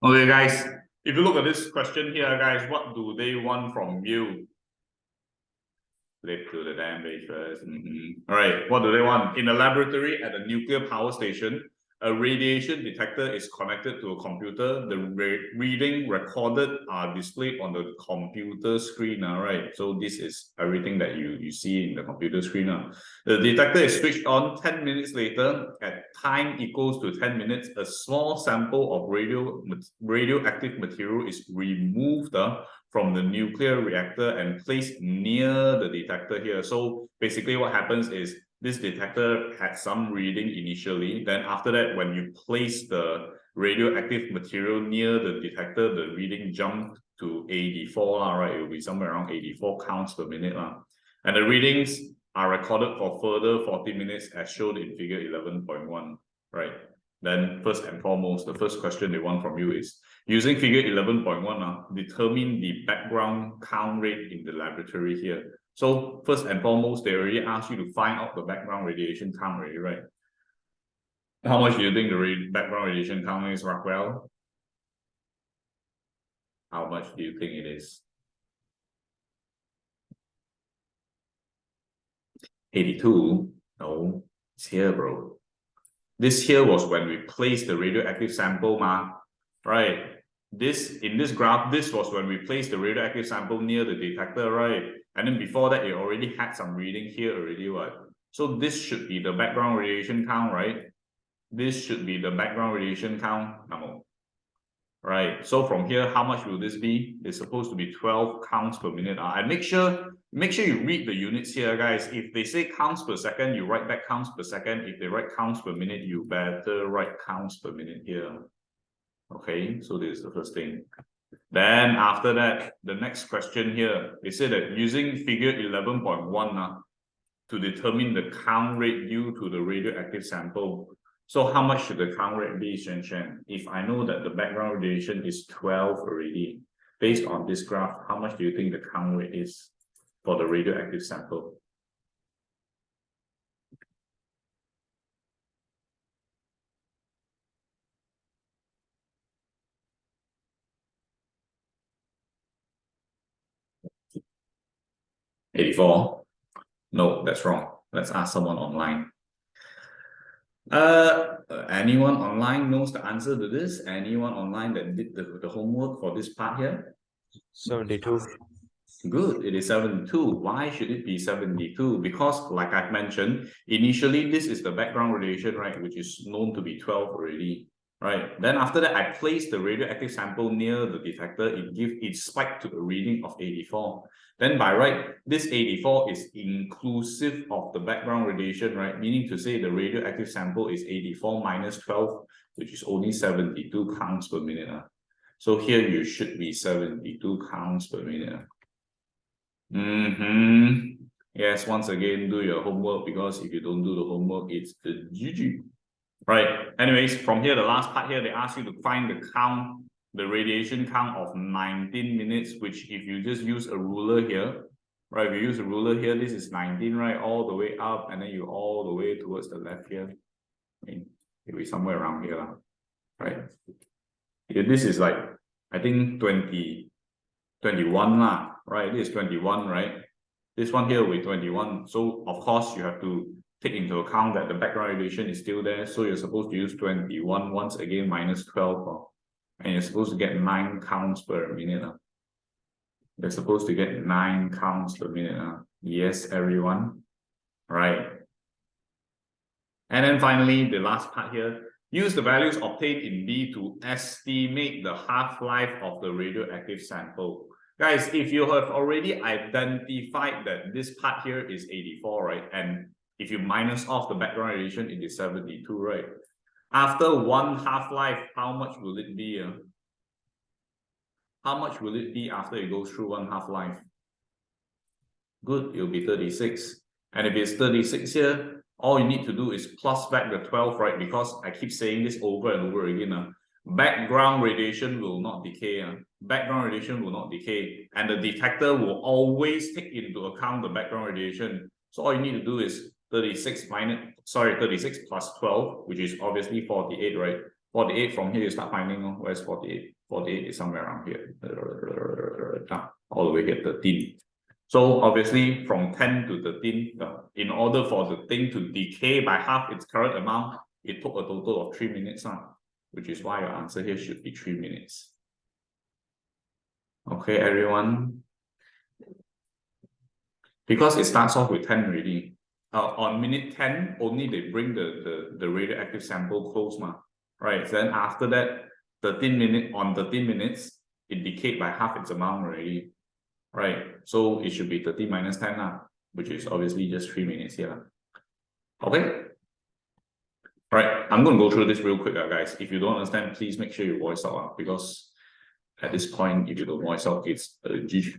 Okay, guys, if you look at this question here, guys, what do they want from you? Flip to the damn page first. All right, what do they want? In a laboratory at a nuclear power station, a radiation detector is connected to a computer. The reading recorded are displayed on the computer screen. All right, so this is everything that you see in the computer screen. The detector is switched on 10 minutes later. At time equals to 10 minutes, a small sample of radioactive material is removed from the nuclear reactor and placed near the detector here. So basically what happens is this detector had some reading initially. Then after that, when you place the radioactive material near the detector, the reading jumped to 84, right? It will be somewhere around 84 counts per minute. And the readings are recorded for further 40 minutes as shown in figure 11.1, right? Then first and foremost, the first question they want from you is, using figure 11.1, determine the background count rate in the laboratory here. So first and foremost, they already asked you to find out the background radiation count already, right? How much do you think the background radiation count is, Rockwell? How much do you think it is? 82? No, it's here, bro. This here was when we placed the radioactive sample, right? In this graph, this was when we placed the radioactive sample near the detector, right? And then before that, it already had some reading here already, right? So this should be the background radiation count, right? This should be the background radiation count, right? So from here, how much will this be? It's supposed to be 12 counts per minute. And make sure you read the units here, guys. If they say counts per second, you write back counts per second. If they write counts per minute, you better write counts per minute here. Okay, so this is the first thing. Then after that, the next question here, they say that using figure 11.1 to determine the count rate due to the radioactive sample. So how much should the count rate be, Shen? If I know that the background radiation is 12 already, based on this graph, how much do you think the count rate is for the radioactive sample? $84? No, that's wrong. Let's ask someone online. Anyone online knows the answer to this? Anyone online that did the homework for this part here? 72. Good, it is 72. Why should it be 72? Because like I've mentioned, initially this is the background radiation, right, which is known to be 12 already, right? Then after that, I placed the radioactive sample near the detector. It spiked to a reading of 84. Then by right, this 84 is inclusive of the background radiation, right? Meaning to say the radioactive sample is 84 minus 12, which is only 72 counts per minute. So here you should be 72 counts per minute. Yes, once again, do your homework, because if you don't do the homework, it's the GG. Right. Anyways, from here, the last part here, they ask you to find the count, the radiation count of 19 minutes, which if you just use a ruler here, right? If you use a ruler here, this is 19, right? All the way up, and then you all the way towards the left here. I mean, it'll be somewhere around here, right? Yeah, this is like, I think 21 lah, right? This is 21, right? This one here will be 21. So of course you have to take into account that the background radiation is still there. So you're supposed to use 21 once again minus 12. And you're supposed to get 9 counts per minute. You're supposed to get 9 counts per minute. Yes, everyone. Right. And then finally, the last part here, use the values obtained in B to estimate the half-life of the radioactive sample. Guys, if you have already identified that this part here is 84, right? And if you minus off the background radiation, it is 72, right? After one half-life, how much will it be? How much will it be after it goes through one half-life? Good, it'll be 36. And if it's 36 here, all you need to do is plus back the 12, right? Because I keep saying this over and over again. Background radiation will not decay. Background radiation will not decay. And the detector will always take into account the background radiation. So all you need to do is 36 plus 12, which is obviously 48, right? 48 from here you start finding, where's 48? 48 is somewhere around here, all the way here 13. So obviously from 10 to 13, in order for the thing to decay by half its current amount, it took a total of 3 minutes, which is why your answer here should be 3 minutes. Okay, everyone? Because it starts off with 10 already. On minute 10, only they bring the radioactive sample close, right? Then after that, 13 minutes, it decayed by half its amount already. Right, so it should be 30 minus 10 which is obviously just 3 minutes here. Okay? Right, I'm going to go through this real quick, guys. If you don't understand, please make sure you voice out, because at this point, if you don't voice out, it's a G.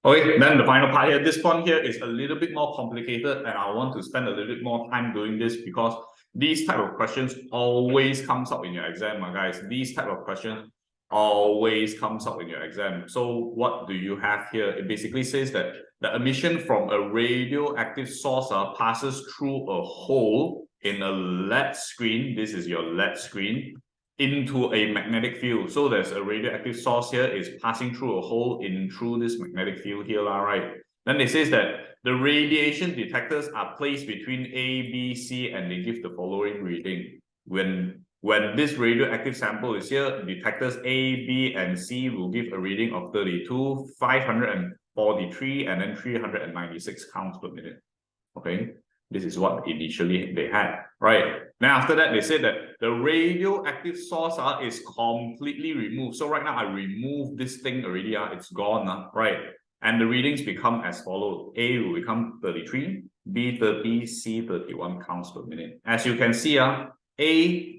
Okay, then the final part here. This one here is a little bit more complicated, and I want to spend a little bit more time doing this because these type of questions always comes up in your exam, guys. These type of questions always comes up in your exam. So what do you have here? It basically says that the emission from a radioactive source passes through a hole in a LED screen. This is your LED screen into a magnetic field. So there's a radioactive source here is passing through a hole through this magnetic field here, right? Then it says that the radiation detectors are placed between A, B, C, and they give the following reading. When this radioactive sample is here, detectors A, B, and C will give a reading of 32, 543, and then 396 counts per minute. Okay, this is what initially they had, right? Then after that, they said that the radioactive source is completely removed. So right now, I removed this thing already, it's gone, right? And the readings become as follows. A will become 33, B 30, C 31 counts per minute. As you can see, A,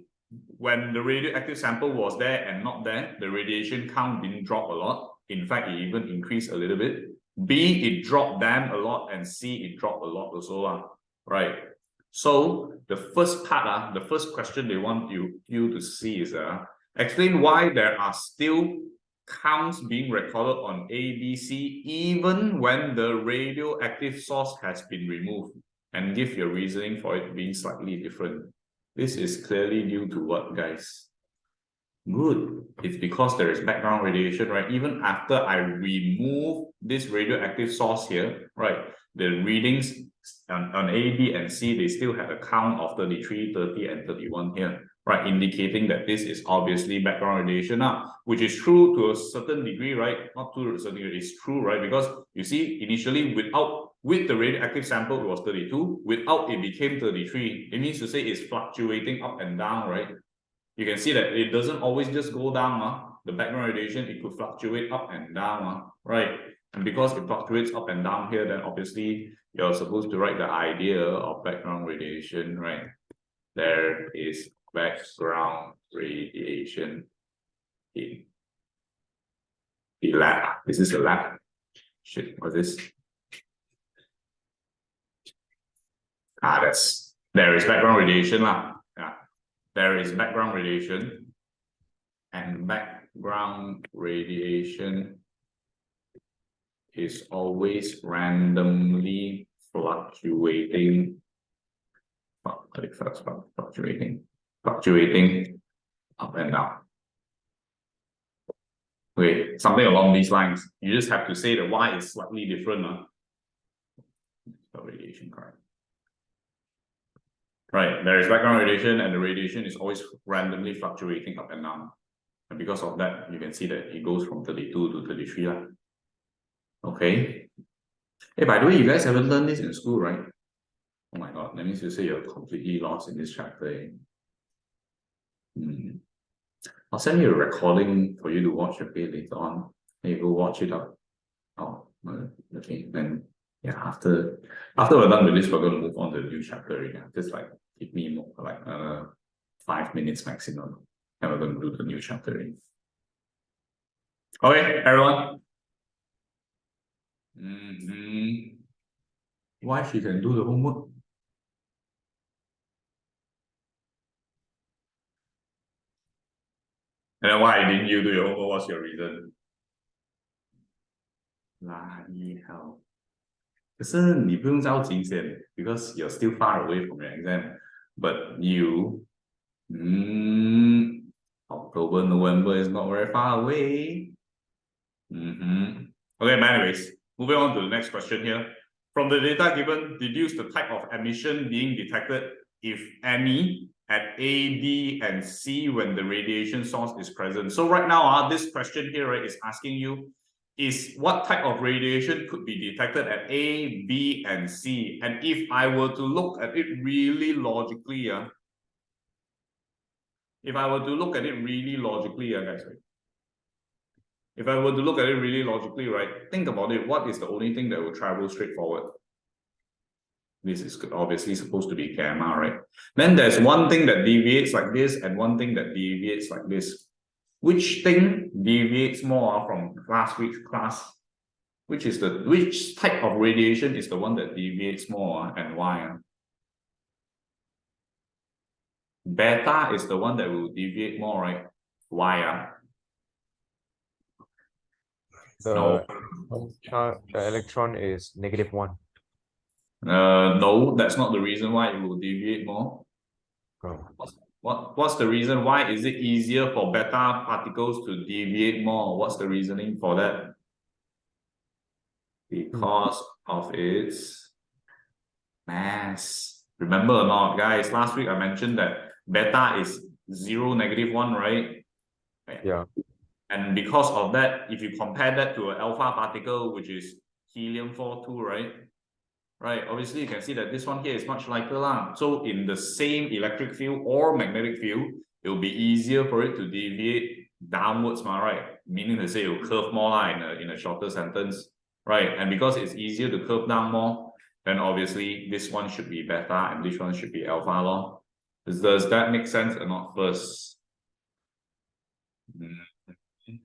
when the radioactive sample was there and not there, the radiation count didn't drop a lot. In fact, it even increased a little bit. B, it dropped down a lot, and C, it dropped a lot also, right? So the first part, the first question they want you to see is explain why there are still counts being recorded on A, B, C, even when the radioactive source has been removed, and give your reasoning for it being slightly different. This is clearly due to what, guys? Good. It's because there is background radiation, right? Even after I remove this radioactive source here, right? The readings on A, B, and C, they still have a count of 33, 30, and 31 here, right? Indicating that this is obviously background radiation which is true to a certain degree, right? Not to a certain degree, it's true, right? Because you see, initially with the radioactive sample, it was 32. Without, it became 33. It means to say it's fluctuating up and down, right? You can see that it doesn't always just go down. The background radiation, it could fluctuate up and down, right? And because it fluctuates up and down here, then obviously you're supposed to write the idea of background radiation, right? There is background radiation in the lab. This is the lab. Shit, what's this? There is background radiation. There is background radiation, and background radiation is always randomly fluctuating up and down. Okay, something along these lines. You just have to say that why is slightly different. Radiation current. Right, there is background radiation, and the radiation is always randomly fluctuating up and down. And because of that, you can see that it goes from 32 to 33. Okay. Hey, by the way, you guys haven't learned this in school, right? Oh my god, that means you say you're completely lost in this chapter. I'll send you a recording for you to watch later on. Then you go watch it up. Oh, okay. Then yeah, after we're done with this, we're going to move on to the new chapter again. Just like give me more, like 5 minutes maximum, and we're going to do the new chapter again. Okay, everyone. Why she can do the homework? And then why didn't you do your homework? What's your reason? Bloody hell. 可是你不用着急先 because you're still far away from your exam. But you, October, November is not very far away. Okay, but anyways, moving on to the next question here. From the data given, deduce the type of emission being detected, if any, at A, B, and C when the radiation source is present. So right now, this question here, right, is asking you is what type of radiation could be detected at A, B, and C. And if I were to look at it really logically, if I were to look at it really logically, guys, right? If I were to look at it really logically, right, think about it. What is the only thing that will travel straight forward? This is obviously supposed to be gamma, right? Then there's one thing that deviates like this and one thing that deviates like this. Which thing deviates more from last week's class? Which type of radiation is the one that deviates more and why? Beta is the one that will deviate more, right? Why? The electron is -1. No, that's not the reason why it will deviate more. What's the reason? Why is it easier for beta particles to deviate more? What's the reasoning for that? Because of its mass. Remember or not, guys? Last week I mentioned that beta is 0, -1, right? Yeah. And because of that, if you compare that to an alpha particle, which is helium-4 right? Right, obviously you can see that this one here is much lighter lah. So in the same electric field or magnetic field, it will be easier for it to deviate downwards, right? Meaning to say it will curve more in a shorter sentence, right? And because it's easier to curve down more, then obviously this one should be beta and this one should be alpha law. Does that make sense or not first?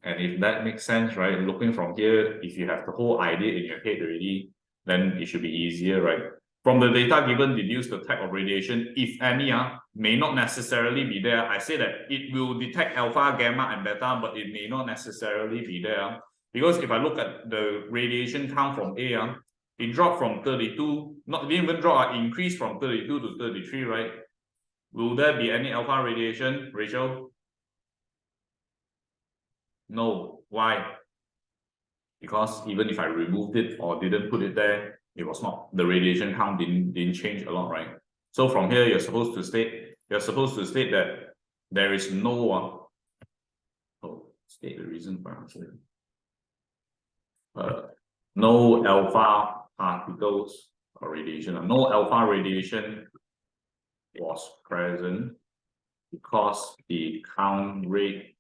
And if that makes sense, right, looking from here, if you have the whole idea in your head already, then it should be easier, right? From the data given, deduce the type of radiation, if any, may not necessarily be there. I say that it will detect alpha, gamma, and beta, but it may not necessarily be there. Because if I look at the radiation count from A, it dropped from 32, not didn't even drop, increased from 32 to 33, right? Will there be any alpha radiation, Rachel? No. Why? Because even if I removed it or didn't put it there, it was not, the radiation count didn't change a lot, right? So from here, you're supposed to state that there is no one. Oh, state the reason for answering. No alpha particles or radiation. No alpha radiation was present because the count rate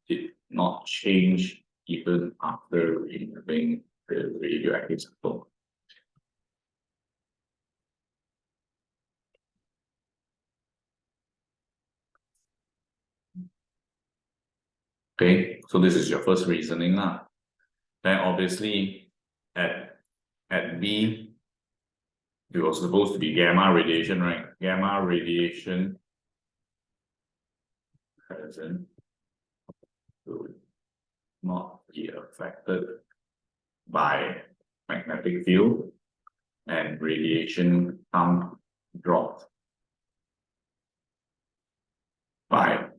did not change even after removing the radioactive sample. Okay, so this is your first reasoning now. Then obviously at B, it was supposed to be gamma radiation, right? Gamma radiation present would not be affected by magnetic field and radiation count dropped by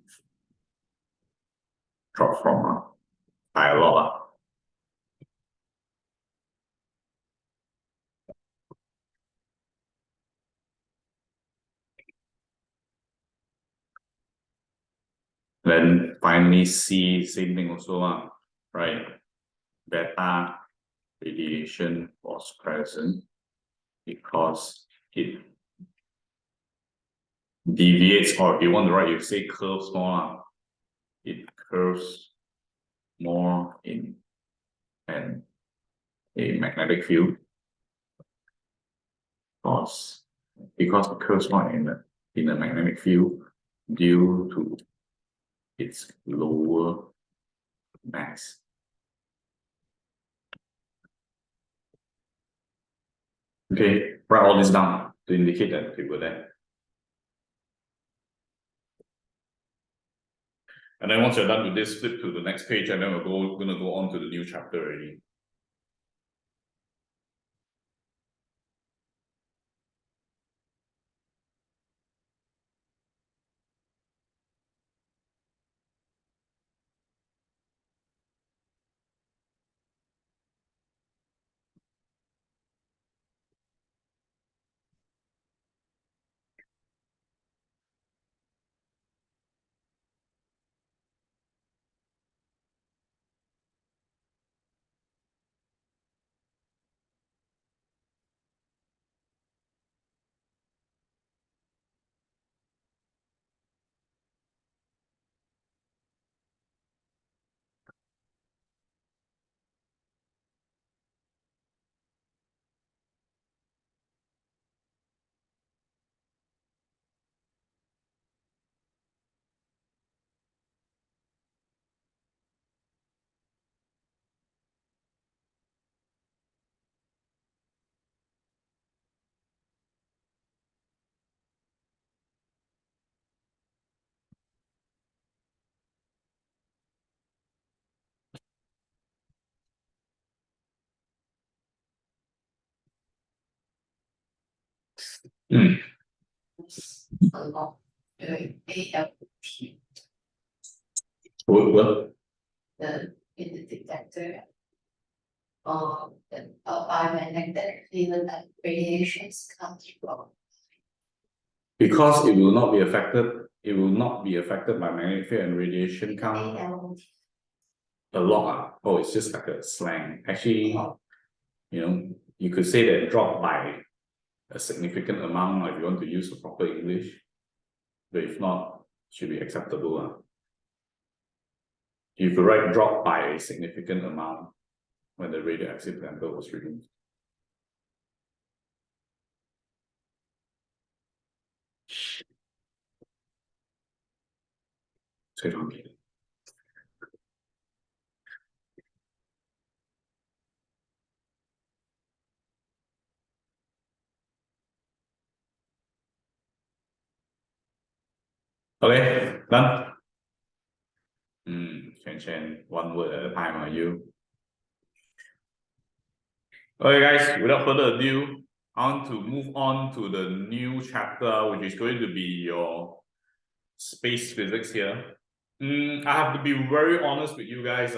a lot. Then finally C, same thing also, right? Beta radiation was present because it deviates, or if you want to write, you say curves more. It curves more in a magnetic field because it curves more in a magnetic field due to its lower mass. Okay, write all this down to indicate that they were there. And then once you're done with this, flip to the next page, and then we're going to go on to the new chapter already. along the ALT, What? in the detector. The biomagnetic field that radiations comes from. Because it will not be affected. It will not be affected by magnetic field and radiation count ALT. a lot. Oh, it's just like a slang. Actually, Oh. you know, you could say that drop by a significant amount if you want to use the proper English. But if not, should be acceptable. You could write drop by a significant amount when the radioactive sample was removed. Okay, done. Chen, one word at a time, are you? Okay, guys, without further ado, I want to move on to the new chapter, which is going to be your space physics here. I have to be very honest with you guys.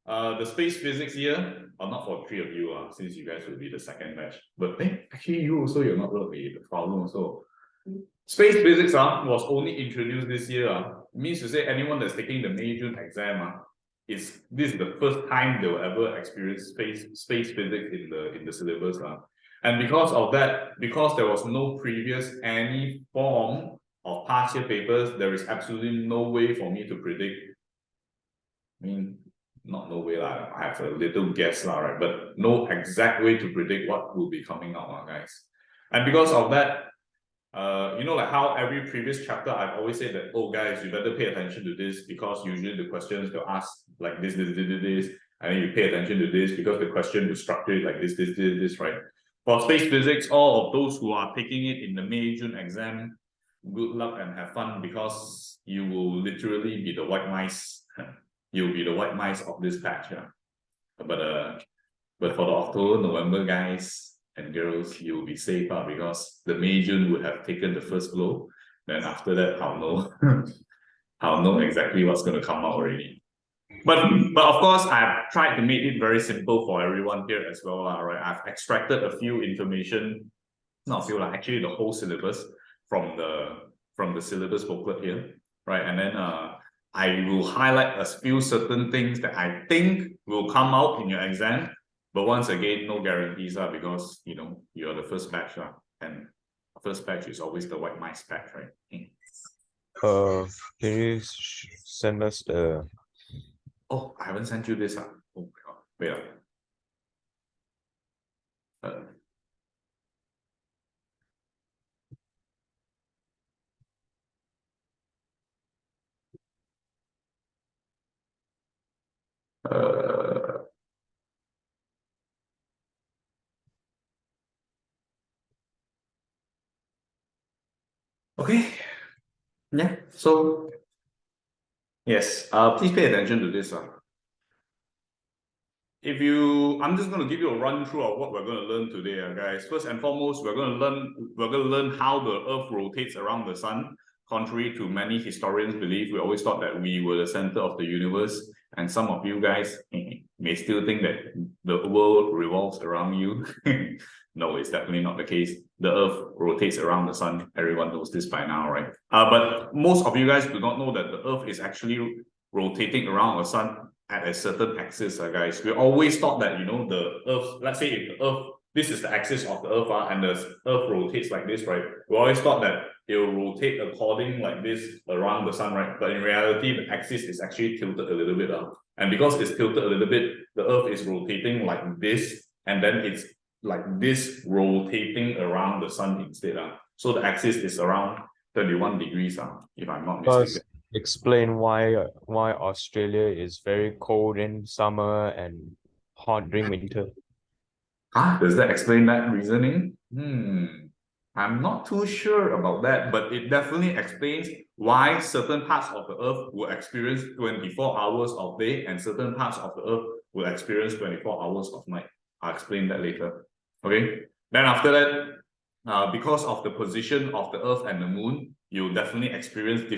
The space physics here, not for three of you, since you guys will be the second batch. But actually, you also, you're not going to be the problem. So, space physics was only introduced this year. It means to say anyone that's taking the May June exam this is the first time they will ever experience space physics in the syllabus. And because of that, because there was no previous any form of past year papers, there is absolutely no way for me to predict. I mean, not no way I have a little guess right? But no exact way to predict what will be coming out, guys. And because of that, you know, like how every previous chapter I've always said that, oh guys, you better pay attention to this because usually the questions they'll ask like this, and then you pay attention to this because the question will structure it like this, right? For space physics, all of those who are taking it in the May June exam, good luck and have fun because you will literally be the white mice. You'll be the white mice of this batch. But for the October, November guys and girls, you'll be safe because the May June would have taken the first blow. Then after that, I'll know I'll know exactly what's going to come out already. But of course, I've tried to make it very simple for everyone here as well. Right? I've extracted a few information, not a few, actually the whole syllabus from the syllabus booklet here, right? And then I will highlight a few certain things that I think will come out in your exam. But once again, no guarantees because you know you're the first batch, and the first batch is always the white mice batch, right? Can you send us the? Oh, I haven't sent you this. Oh my god, wait. Okay. Yeah. So yes. Please pay attention to this. I'm just going to give you a run through of what we're going to learn today, guys. First and foremost, we're going to learn how the Earth rotates around the sun. Contrary to many historians believe, we always thought that we were the center of the universe, and some of you guys may still think that the world revolves around you. No, it's definitely not the case. The Earth rotates around the sun. Everyone knows this by now, right? But most of you guys do not know that the Earth is actually rotating around the sun at a certain axis, guys. We always thought that, you know, the Earth, let's say if the Earth, this is the axis of the Earth, and the Earth rotates like this, right? We always thought that it will rotate according like this around the sun, right? But in reality, the axis is actually tilted a little bit up. And because it's tilted a little bit, the Earth is rotating like this, and then it's like this rotating around the sun instead. So the axis is around 31 degrees, if I'm not mistaken. Explain why Australia is very cold in summer and hot during winter. Does that explain that reasoning? I'm not too sure about that, but it definitely explains why certain parts of the Earth will experience 24 hours of day and certain parts of the Earth will experience 24 hours of night. I'll explain that later. Okay. Then after that, because of the position of the Earth and the Moon, you'll definitely experience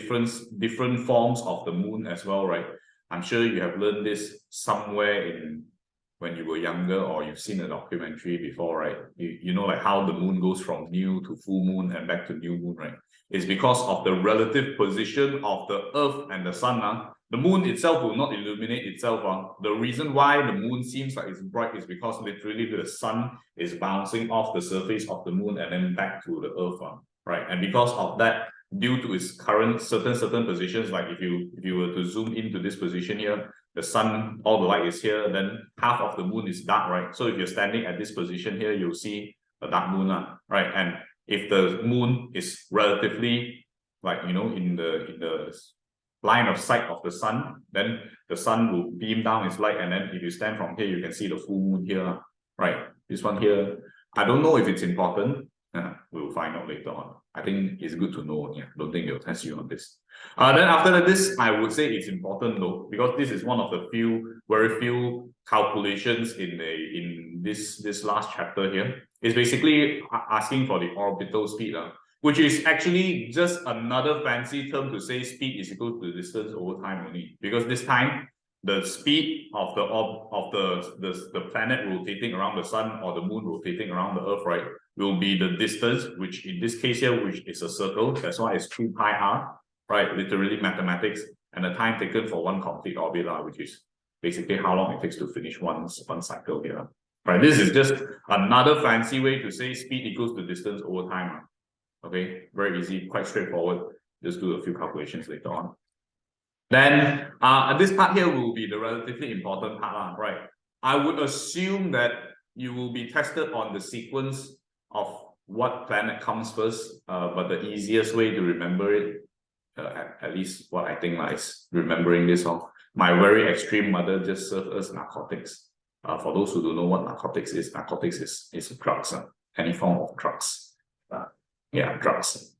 different forms of the Moon as well, right? I'm sure you have learned this somewhere in when you were younger, or you've seen a documentary before, right? You know, like how the Moon goes from new to full moon and back to new moon, right? It's because of the relative position of the Earth and the Sun. The Moon itself will not illuminate itself. The reason why the Moon seems like it's bright is because literally the Sun is bouncing off the surface of the Moon and then back to the Earth, right? And because of that, due to its current certain positions, like if you were to zoom into this position here, the Sun, all the light is here, then half of the Moon is dark, right? So if you're standing at this position here, you'll see a dark moon, right? And if the Moon is relatively, like, you know, in the line of sight of the Sun, then the Sun will beam down its light, and then if you stand from here, you can see the full moon here, right? This one here, I don't know if it's important. We'll find out later on. I think it's good to know. Yeah, don't think they'll test you on this. Then after this, I would say it's important though, because this is one of the very few calculations in this last chapter here. It's basically asking for the orbital speed, which is actually just another fancy term to say speed is equal to distance over time only. Because this time, the speed of the planet rotating around the Sun or the Moon rotating around the Earth, right, will be the distance, which in this case here, which is a circle. That's why it's 2 pi r, right? Literally mathematics, and the time taken for one complete orbit, which is basically how long it takes to finish one cycle here. Right? This is just another fancy way to say speed equals to distance over time. Okay, very easy, quite straightforward. Just do a few calculations later on. Then this part here will be the relatively important part, right? I would assume that you will be tested on the sequence of what planet comes first, but the easiest way to remember it, at least what I think is remembering this. My very extreme mother just served us narcotics. For those who don't know what narcotics is drugs, any form of drugs. Yeah, drugs.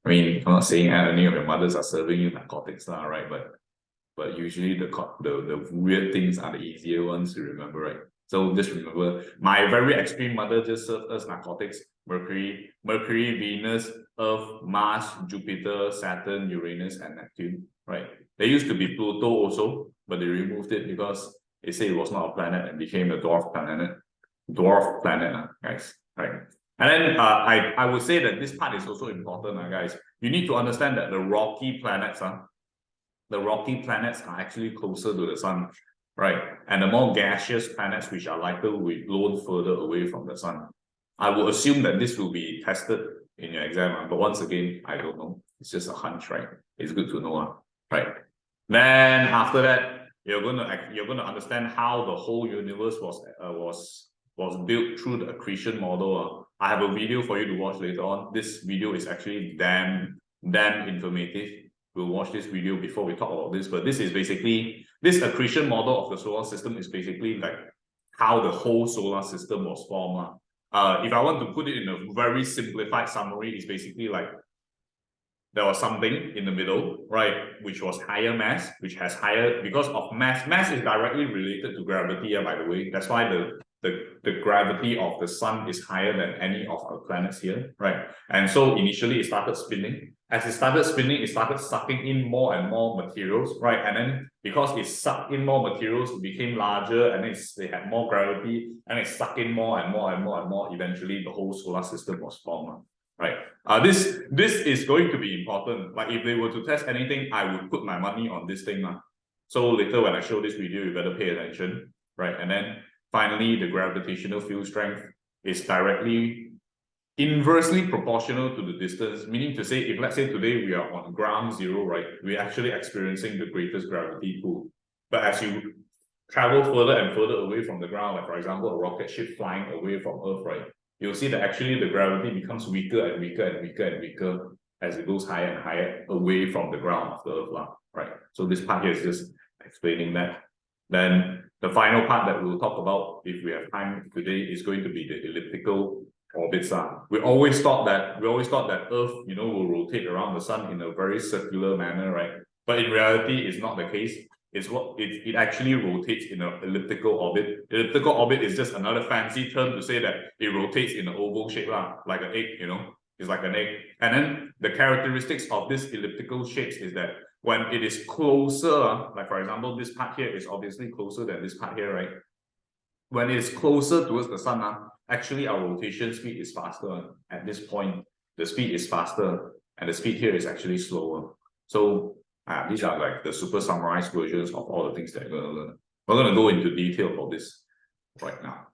I mean, I'm not saying any of your mothers are serving you narcotics, right? But usually the weird things are the easier ones to remember, right? So just remember, my very extreme mother just served us narcotics: Mercury, Venus, Earth, Mars, Jupiter, Saturn, Uranus, and Neptune, right? There used to be Pluto also, but they removed it because they say it was not a planet and became a dwarf planet, guys, right? And then I would say that this part is also important, guys. You need to understand that the rocky planets are actually closer to the Sun, right? And the more gaseous planets, which are lighter, will be blown further away from the Sun. I will assume that this will be tested in your exam, but once again, I don't know. It's just a hunch, right? It's good to know, right? Then after that, you're gonna understand how the whole universe was built through the accretion model. I have a video for you to watch later on. This video is actually damn informative. We'll watch this video before we talk about this, but this is basically, this accretion model of the solar system is basically like how the whole solar system was formed. If I want to put it in a very simplified summary, it's basically like there was something in the middle, right, which was higher mass, which has higher, because of mass is directly related to gravity, by the way. That's why the gravity of the Sun is higher than any of our planets here, right? And so initially it started spinning. As it started spinning, it started sucking in more and more materials, right? And then because it sucked in more materials, it became larger, and they had more gravity, and it sucked in more and more and more and more. Eventually, the whole solar system was formed, right? This is going to be important. Like if they were to test anything, I would put my money on this thing. So later when I show this video, you better pay attention, right? And then finally, the gravitational field strength is directly inversely proportional to the distance, meaning to say, if let's say today we are on ground zero, right, we're actually experiencing the greatest gravity pull. But as you travel further and further away from the ground, like for example, a rocket ship flying away from Earth, right, you'll see that actually the gravity becomes weaker and weaker and weaker and weaker as it goes higher and higher away from the ground of the Earth, right? So this part here is just explaining that. Then the final part that we'll talk about, if we have time today, is going to be the elliptical orbits. We always thought that Earth, will rotate around the Sun in a very circular manner, right? But in reality, it's not the case. it actually rotates in an elliptical orbit. Elliptical orbit is just another fancy term to say that it rotates in an oval shape, like an egg, it's like an egg. And then the characteristics of this elliptical shapes is that when it is closer, like for example, this part here is obviously closer than this part here, right? When it is closer towards the sun, actually our rotation speed is faster. At this point, the speed is faster, and the speed here is actually slower. So these are like the super summarized versions of all the things that we're going to learn. We're going to go into detail for this right now.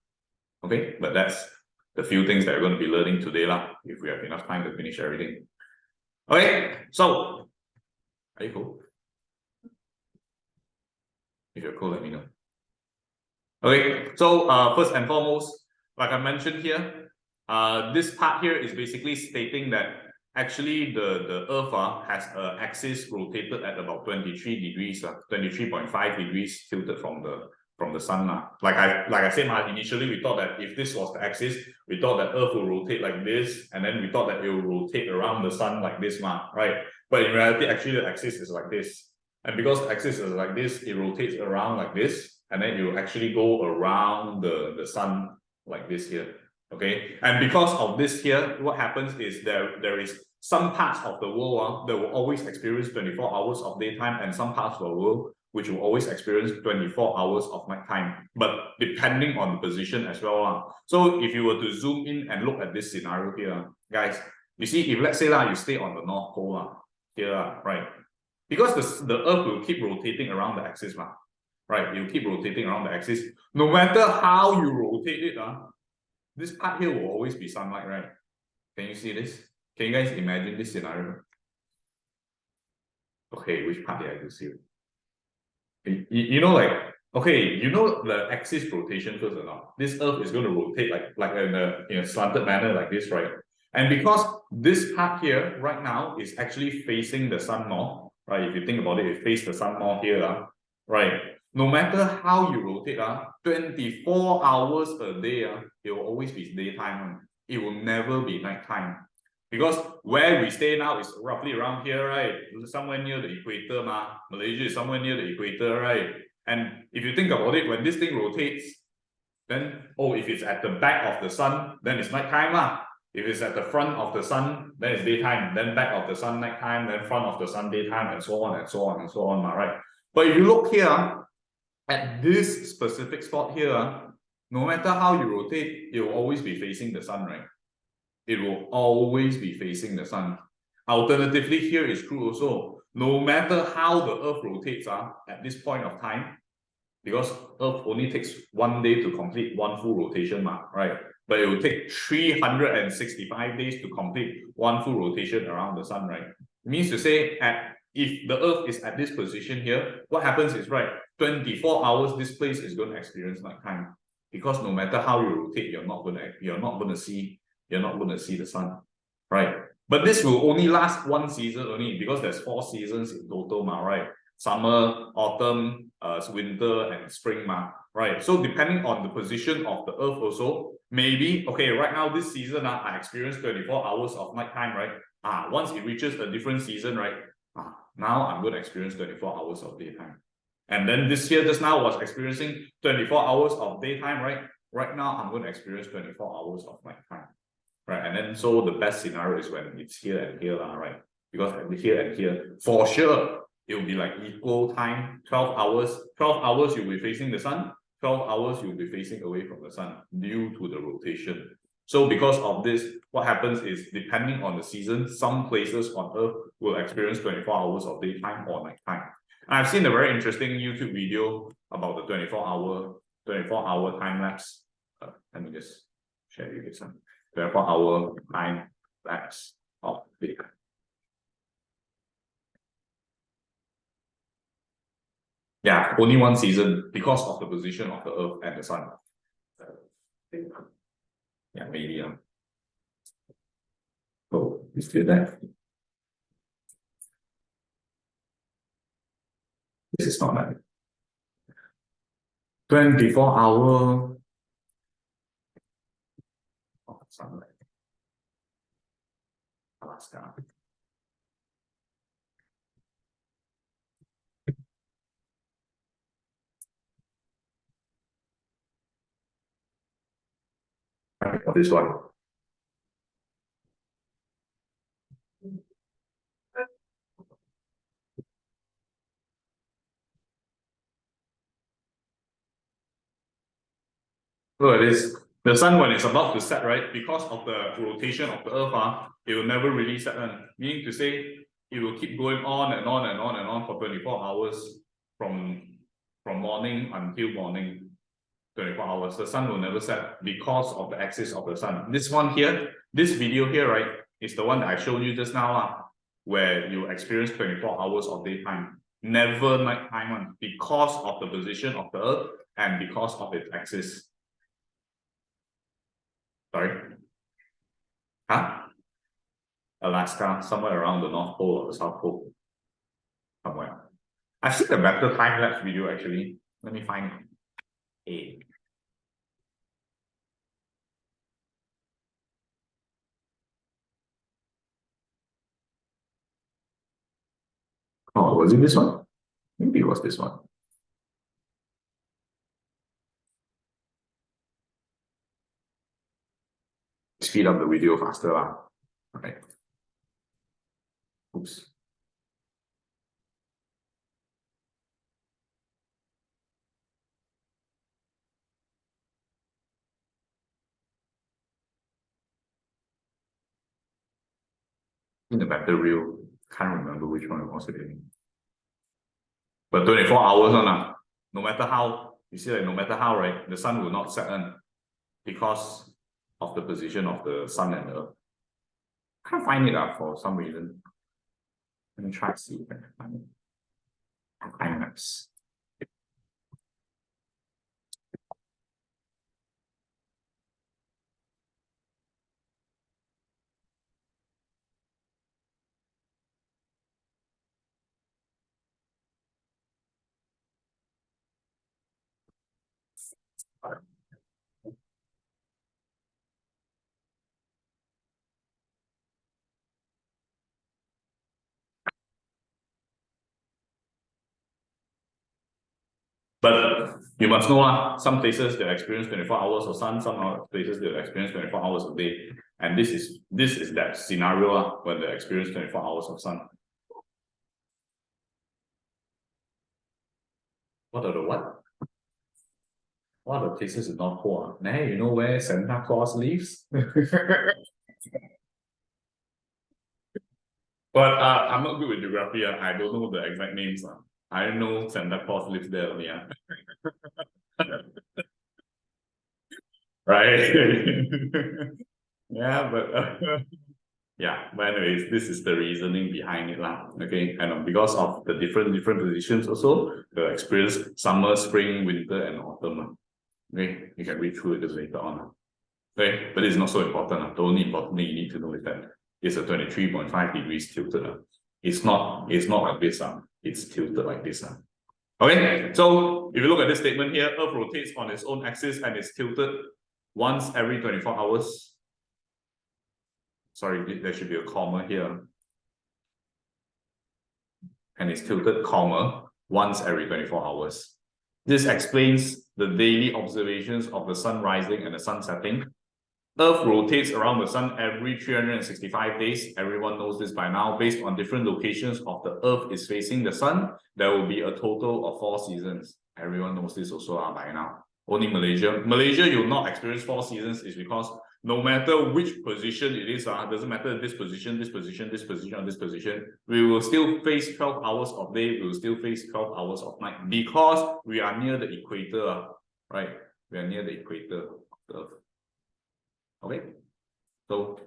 Okay, but that's the few things that we're going to be learning today, if we have enough time to finish everything. Okay, so are you cool? If you're cool, let me know. Okay, so first and foremost, like I mentioned here, this part here is basically stating that actually the Earth has an axis rotated at about 23 degrees, 23.5 degrees tilted from the sun. Like I said, initially we thought that if this was the axis, we thought that Earth will rotate like this, and then we thought that it will rotate around the sun like this, right? But in reality, actually the axis is like this. And because the axis is like this, it rotates around like this, and then you actually go around the sun like this here. Okay, and because of this here, what happens is there is some parts of the world that will always experience 24 hours of daytime, and some parts of the world which will always experience 24 hours of nighttime, but depending on the position as well. So if you were to zoom in and look at this scenario here, guys, you see, if let's say you stay on the North Pole here, right? Because the Earth will keep rotating around the axis, right? You keep rotating around the axis. No matter how you rotate it, this part here will always be sunlight, right? Can you see this? Can you guys imagine this scenario? Okay, which part did I do see? You know, like, okay, you know the axis rotation first or not? This Earth is going to rotate like in a slanted manner like this, right? And because this part here right now is actually facing the sun more, right? If you think about it, it faces the sun more here, right? No matter how you rotate, 24 hours a day, it will always be daytime. It will never be nighttime. Because where we stay now is roughly around here, right? Somewhere near the equator, Malaysia is somewhere near the equator, right? And if you think about it, when this thing rotates, then, if it's at the back of the sun, then it's nighttime. If it's at the front of the sun, then it's daytime. Then back of the sun, nighttime. Then front of the sun, daytime, and so on and so on and so on, right? But if you look here, at this specific spot here, no matter how you rotate, it will always be facing the sun, right? It will always be facing the sun. Alternatively, here is true also. No matter how the Earth rotates at this point of time, because Earth only takes 1 day to complete one full rotation, right? But it will take 365 days to complete one full rotation around the sun, right? It means to say, if the Earth is at this position here, what happens is, right, 24 hours, this place is going to experience nighttime. Because no matter how you rotate, you're not going to see the sun, right? But this will only last one season only, because there's 4 seasons in total, right? Summer, autumn, winter, and spring, right? So depending on the position of the Earth also, maybe, okay, right now this season, I experience 24 hours of nighttime, right? Once it reaches a different season, right? Now I'm going to experience 24 hours of daytime. And then this year, just now, was experiencing 24 hours of daytime, right? Right now, I'm going to experience 24 hours of nighttime, right? And then, so the best scenario is when it's here and here, right? Because here and here, for sure, it will be like equal time, 12 hours. 12 hours, you'll be facing the sun. 12 hours, you'll be facing away from the sun due to the rotation. So because of this, what happens is, depending on the season, some places on Earth will experience 24 hours of daytime or nighttime. And I've seen a very interesting YouTube video about the 24-hour time lapse. Let me just share you this one. 24-hour time lapse of daytime. Yeah, only one season because of the position of the Earth and the sun. Yeah, maybe. Oh, you still there? This is not like 24-hour of sunlight. Alaska. this one. Look at this. The sun, when it's about to set, right, because of the rotation of the earth, it will never really set. Meaning to say, it will keep going on and on and on and on for 24 hours from morning until morning. 24 hours. The sun will never set because of the axis of the sun. This one here, this video here, right, is the one that I showed you just now, where you experience 24 hours of daytime. Never nighttime, because of the position of the earth and because of its axis. Sorry? Huh? Alaska, somewhere around the North Pole or the South Pole. Somewhere. I've seen a better time-lapse video actually. Let me find a. Oh, was it this one? Maybe it was this one. Speed up the video faster lah. Okay. Oops. In the better reel, can't remember which one it was again. But 24 hours on, no matter how, you see, like no matter how, right, the sun will not set because of the position of the sun and the earth. Can't find it for some reason. Let me try to see if I can find it. Time lapse. But you must know, some places they'll experience 24 hours of sun, some other places they'll experience 24 hours of day. And this is that scenario when they experience 24 hours of sun. What are the what? What are the places in North Pole? Hey, you know where Santa Claus lives? But I'm not good with geography. I don't know the exact names. I know Santa Claus lives there. Yeah. Right. Yeah, but yeah. But anyways, this is the reasoning behind it, lah. Okay, and because of the different positions, also the experience summer, spring, winter, and autumn. Okay, you can read through it later on. Okay, but it's not so important. The only important thing you need to know is that it's a 23.5 degrees tilted. It's not like this. It's tilted like this. Okay, so if you look at this statement here, Earth rotates on its own axis and is tilted once every 24 hours. Sorry, there should be a comma here. And it's tilted, comma, once every 24 hours. This explains the daily observations of the sun rising and the sun setting. Earth rotates around the sun every 365 days. Everyone knows this by now. Based on different locations of the Earth is facing the sun, there will be a total of 4 seasons. Everyone knows this also by now. Only Malaysia. Malaysia, you'll not experience 4 seasons is because no matter which position it is, doesn't matter this position, this position, this position, or this position, we will still face 12 hours of day, we will still face 12 hours of night because we are near the equator, right? We are near the equator of the Earth. Okay, so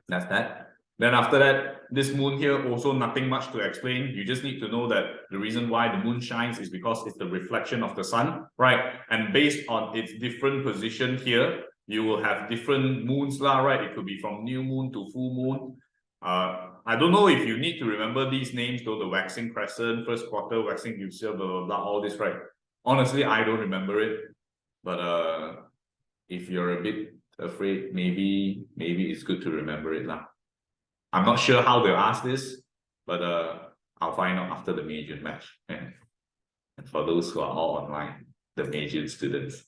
that's that. Then after that, this moon here, also nothing much to explain. You just need to know that the reason why the moon shines is because it's the reflection of the sun, right? And based on its different position here, you will have different moons, right? It could be from new moon to full moon. I don't know if you need to remember these names, though, the waxing crescent, first quarter, waxing luciole, blah, blah, blah, all this, right? Honestly, I don't remember it. But if you're a bit afraid, maybe it's good to remember it now. I'm not sure how they'll ask this, but I'll find out after the major match. And for those who are all online, the major students.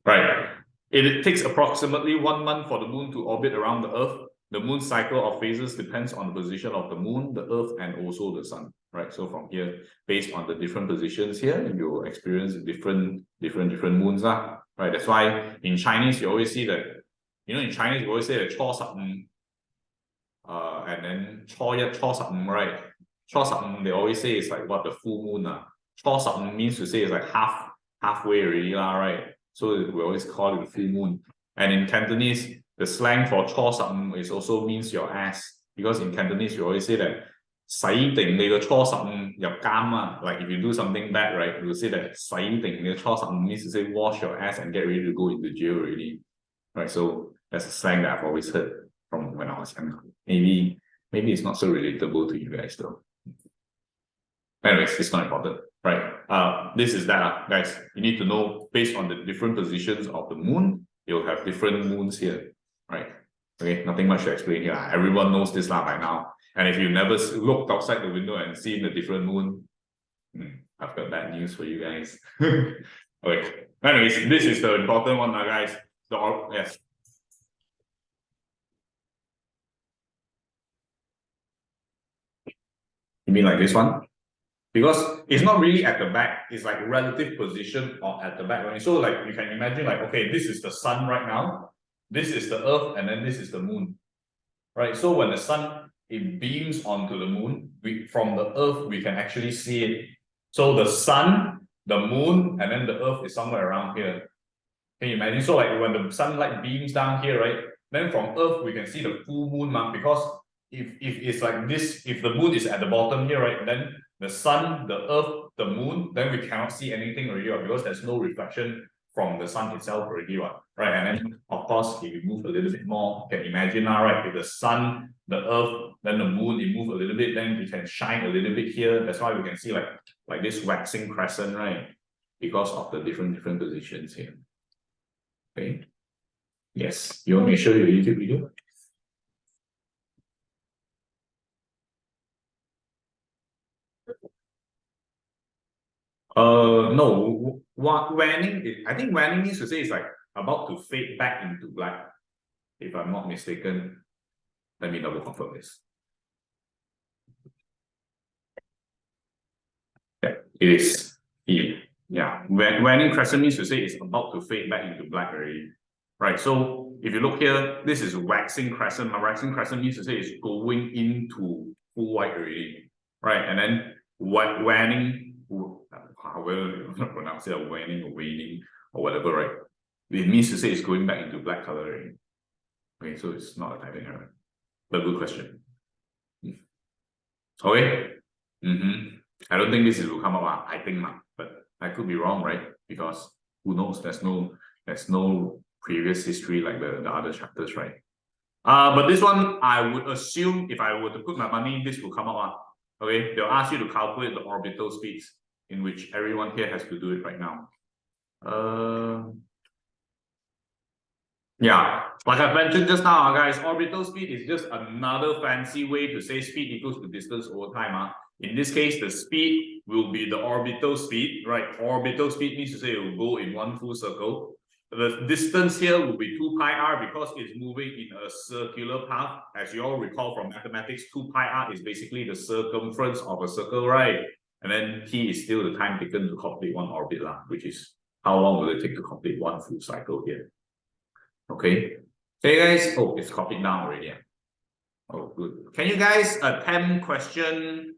Right. It takes approximately 1 month for the moon to orbit around the Earth. The moon's cycle of phases depends on the position of the moon, the Earth, and also the sun. Right. So from here, based on the different positions here, you will experience different moons. Right. That's why in Chinese you always see that, in Chinese you always say that Cho Sat and then Cho Yat Cho Sat, right? Cho Sat, they always say it's like what, the full moon. Cho Sat means to say it's like halfway already, right? So we always call it the full moon. And in Cantonese, the slang for Cho Sat is also means your ass. Because in Cantonese, you always say that Sai Ting Ni Cho Sat Yap Kam. Like if you do something bad, right? You say that Sai Ting Ni Cho Sat means to say wash your ass and get ready to go into jail already. Right. So that's a slang that I've always heard from when I was young. Maybe it's not so relatable to you guys though. Anyways, it's not important, right? This is that, guys. You need to know based on the different positions of the moon, you'll have different moons here, right? Okay, nothing much to explain here. Everyone knows this by now. And if you never looked outside the window and seen the different moon, I've got bad news for you guys. Okay. Anyways, this is the important one, guys. Yes. You mean like this one? Because it's not really at the back, it's like relative position or at the back. Right? So like you can imagine like, okay, this is the sun right now, this is the earth, and then this is the moon. Right? So when the sun, it beams onto the moon, from the earth, we can actually see it. So the sun, the moon, and then the earth is somewhere around here. Can you imagine? So like when the sunlight beams down here, right? Then from earth, we can see the full moon, because if it's like this, if the moon is at the bottom here, right? Then the sun, the earth, the moon, then we cannot see anything already, right? Because there's no reflection from the sun itself already, right? And then of course, if we move a little bit more, you can imagine now, right? If the sun, the earth, then the moon, it move a little bit, then we can shine a little bit here. That's why we can see like this waxing crescent, right? Because of the different positions here. Okay. Yes. You want me to show you a YouTube video? No. Waning, I think waning means to say it's like about to fade back into black. If I'm not mistaken. Let me double confirm this. Yeah, it is. Yeah. Waning crescent means to say it's about to fade back into black already. Right. So if you look here, this is waxing crescent. My waxing crescent means to say it's going into full white already. Right. And then waning, however you pronounce it, waning or waning or whatever, right? It means to say it's going back into black color already. Okay, so it's not a typing error. But good question. Okay. I don't think this will come up. I think not, but I could be wrong, right? Because who knows? There's no previous history like the other chapters, right? But this one, I would assume if I were to put my money, this will come up. Okay, they'll ask you to calculate the orbital speeds, in which everyone here has to do it right now. Yeah, like I mentioned just now, guys, orbital speed is just another fancy way to say speed equals to distance over time. In this case, the speed will be the orbital speed, right? Orbital speed means to say it will go in one full circle. The distance here will be 2 pi r because it's moving in a circular path. As you all recall from mathematics, 2 pi r is basically the circumference of a circle, right? And then t is still the time taken to complete one orbit, which is how long will it take to complete one full cycle here. Okay. Hey guys, oh, it's copied down already. Oh, good. Can you guys attempt question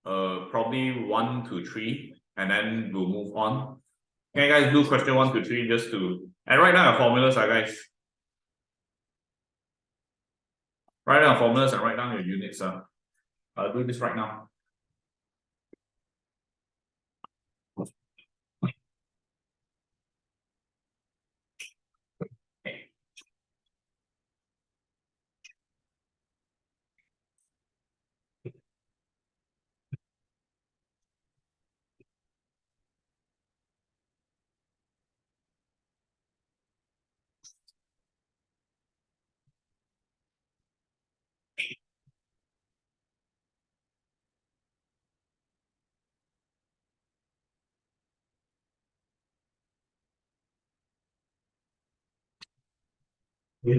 probably 1 to 3, and then we'll move on. Can you guys do question 1 to 3 just to, and write down your formulas, guys. Write down formulas and write down your units. I'll do this right now. Yeah.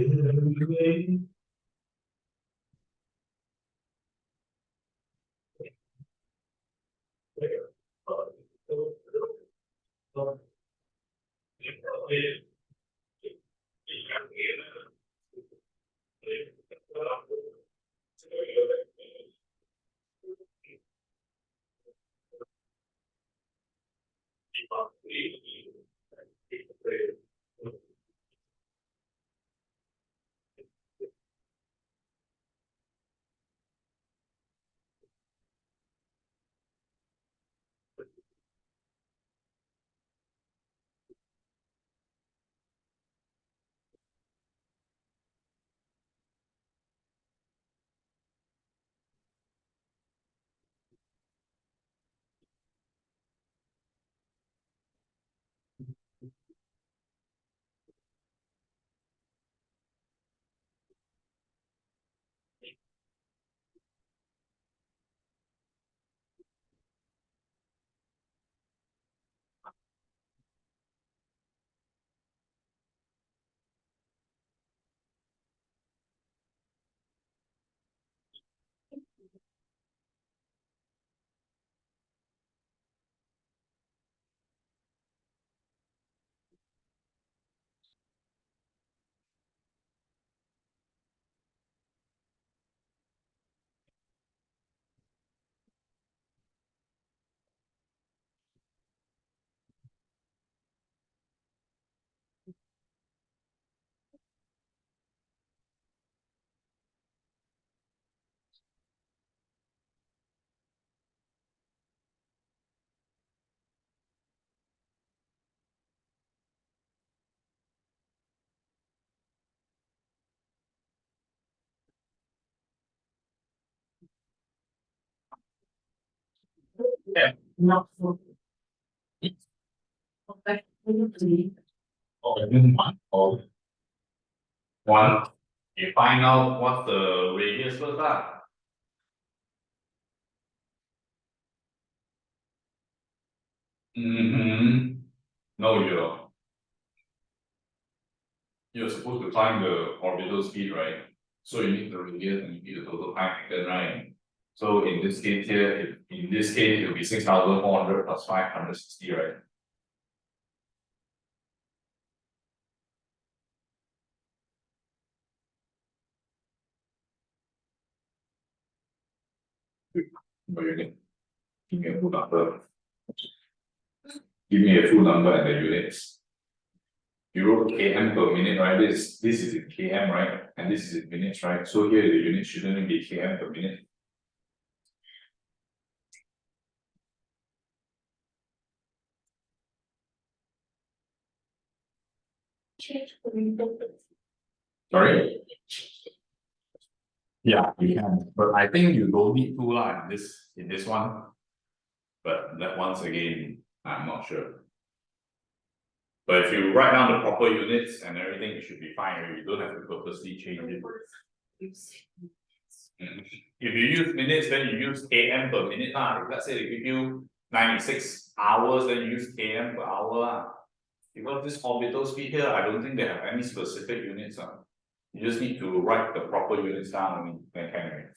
Not for. Okay. Or one. You find out what's the radius first lah. No, you're supposed to find the orbital speed, right? So you need the radius and you need the total time taken, right? So in this case here, in this case, it'll be 6,400 plus 560, right? What unit? Give me a full number. Give me a full number and the units. You wrote km per minute, right? This is in km, right? And this is in minutes, right? So here the unit shouldn't be km per minute. Change the window. Sorry? Yeah, you can, but I think you don't need to lah in this one. But that once again, I'm not sure. But if you write down the proper units and everything, it should be fine, right? You don't have to purposely change it. If you use minutes, then you use km per minute lah. If let's say they give you 96 hours, then you use km per hour lah. Because this orbital speed here, I don't think they have any specific units. You just need to write the proper units down, I mean, then can already.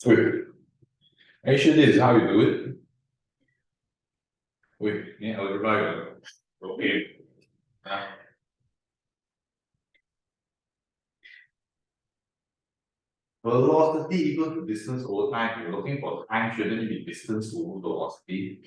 Wait, are you sure this is how you do it? Wait, yeah, algebra. Okay. Velocity equal to distance over time. You're looking for time, shouldn't it be distance over velocity?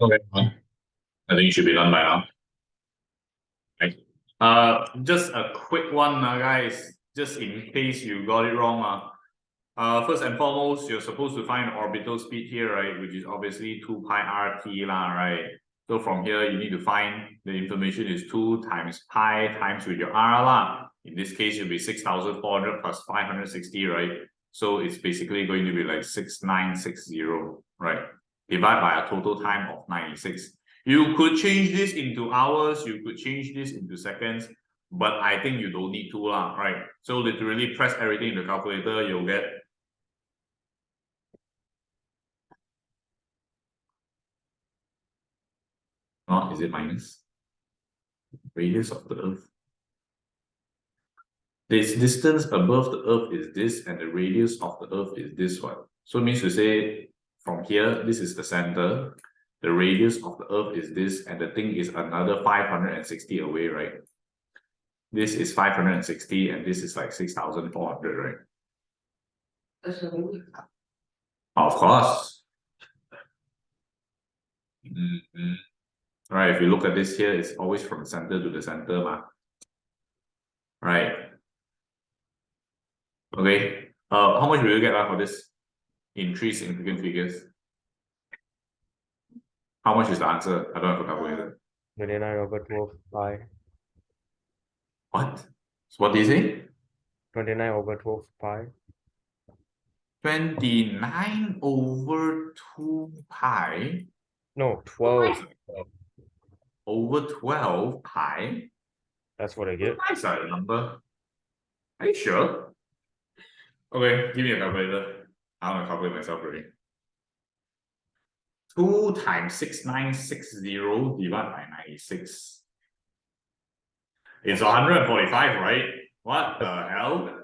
Okay. I think you should be done by now. Right. Just a quick one, guys, just in case you got it wrong. First and foremost, you're supposed to find orbital speed here, right? Which is obviously 2 pi RT lah, right? So from here, you need to find the information is 2 times pi times with your R lah. In this case, it'll be 6,400 plus 560, right? So it's basically going to be like 6960, right? Divided by a total time of 96. You could change this into hours, you could change this into seconds, but I think you don't need to lah, right? So literally press everything in the calculator, you'll get is it minus? Radius of the Earth. This distance above the Earth is this, and the radius of the Earth is this one. So it means to say, from here, this is the center. The radius of the Earth is this, and the thing is another 560 away, right? This is 560, and this is like 6,400, right? Of course. Right, if you look at this here, it's always from center to the center, ma. Right. Okay. How much will you get for this in 3 significant figures? How much is the answer? I don't have a calculator. 29/12 pi. What? So what do you say? 29/12 pi. 29/2 pi No, 12. over 12 pi. That's what I get. Nice that number. Are you sure? Okay, give me a calculator. I want to calculate myself already. 2 times 6960 divided by 96. It's 145, right? What the hell?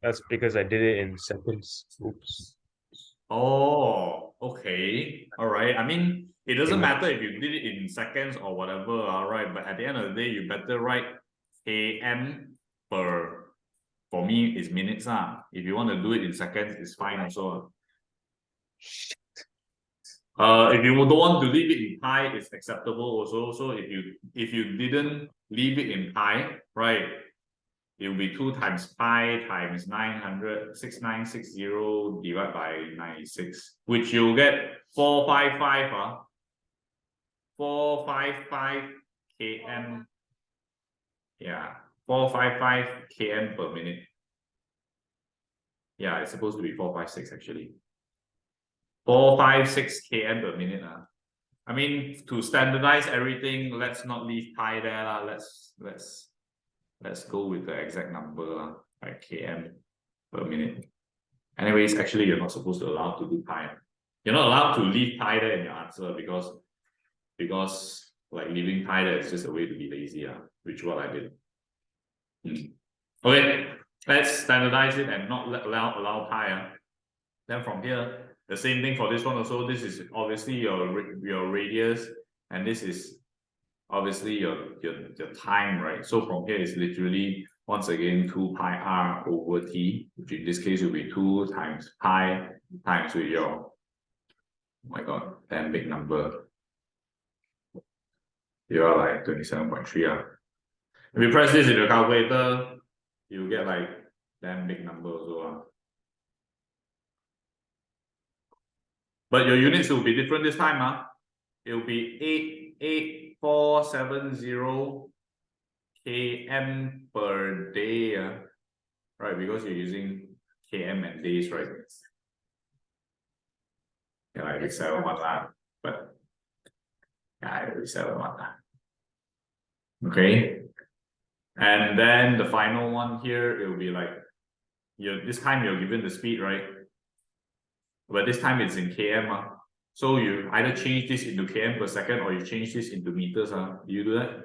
That's because I did it in seconds. Oops. Oh, okay. All right. I mean, it doesn't Yeah. matter if you did it in seconds or whatever, all right. But at the end of the day, you better write km per, for me, is minutes. If you want to do it in seconds, it's fine also. If you don't want to leave it in pi, it's acceptable also. So if you didn't leave it in pi, right, it will be 2 times pi times 900, 6960 divided by 96, which you'll get 455, 455 km. Yeah, 455 km per minute. Yeah, it's supposed to be 456 actually. 456 km per minute. I mean, to standardize everything, let's not leave pi there. Let's go with the exact number, like km per minute. Anyways, actually, you're not supposed to allow to do pi. You're not allowed to leave pi there in your answer because like leaving pi there is just a way to be lazy, which is what I did. Okay, let's standardize it and not allow pi. Then from here, The same thing for this one also. This is obviously your radius, and this is obviously your time, right? So from here is literally once again 2 pi r over t, which in this case will be 2 times pi times with your, oh my god, damn big number. You are like 27.3. If you press this in your calculator, you get like damn big number also. But your units will be different this time. It will be 88470 km per day. Right, because you're using km and days, right? Yeah, like we 7 but yeah, we 7 Okay. And then the final one here, it will be like this time you're given the speed, right? But this time it's in km. So you either change this into km per second or you change this into meters. Do you do that?